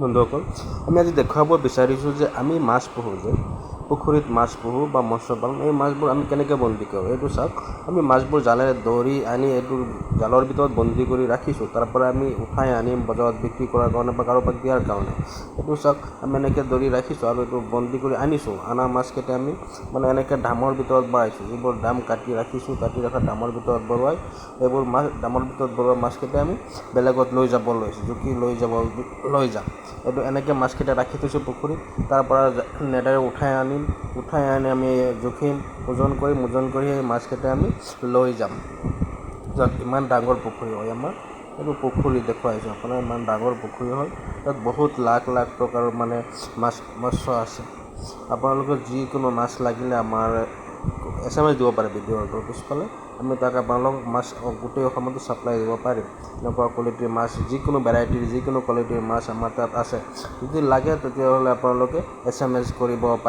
বন্ধুসকল, আমি আজি দেখুৱাব বিচাৰিছোঁ যে আমি মাছ পোহোঁ যে পুখুৰীত মাছ পোহোঁ বা মৎস্য পালন, এই মাছবোৰ আমি কেনেকৈ বন্দী কৰোঁ। এইটো চাওক, আমি মাছবোৰ জালেৰে ধৰি আনি এইটো জালৰ ভিতৰত বন্দী কৰি ৰাখিছোঁ। তাৰ পৰা আমি উঠাই আনিম বজাৰত বিক্ৰী কৰাৰ কাৰণে বা কাৰোবাক দিয়াৰ কাৰণে। এইটো চাওক, আমি এনেকৈ ধৰি ৰাখিছোঁ আৰু এইটো বন্দী কৰি আনিছোঁ। আনা মাছকেইটা আমি এনেকৈ ডামৰ ভিতৰত ভৰাইছোঁ। যিবোৰ ডাম কাটি ৰাখিছোঁ, কাটি ৰখা ডামৰ ভিতৰত ভৰোৱাই এইবোৰ মাছ, ডামৰ ভিতৰত ভৰোৱা মাছকেইটা আমি বেলেগত লৈ জুখি লৈ যাম। এইটো এনেকৈ মাছকেইটা ৰাখি থৈছোঁ পুখুৰীত। তাৰ পৰা নেটেৰে উঠাই আনি আমি জুখিম, ওজন কৰি সেই মাছকেইটা আমি লৈ যাম। য'ত ইমান ডাঙৰ পুখুৰী হয় আমাৰ, এইটো পুখুৰী দেখুৱাইছোঁ আপোনাৰ, ইমান ডাঙৰ পুখুৰী হয়। তাত বহুত লাখ প্ৰকাৰৰ মৎস্য আছে। আপোনালোকৰ যিকোনো মাছ লাগিলে আমাৰ SMS দিব পাৰে ভিডিঅ'টোৰ পিছফালে। আমি তাক আপোনালোকক মাছ গোটেই অসমতো ছাপ্লাই দিব পাৰিম। এনেকুৱা কোৱালিটিৰ মাছ, যিকোনো ভেৰাইটিৰ যিকোনো কোৱালিটিৰ মাছ আমাৰ তাত আছে। যদি লাগে তেতিয়াহ'লে আপোনালোকে SMS কৰিব পাৰে।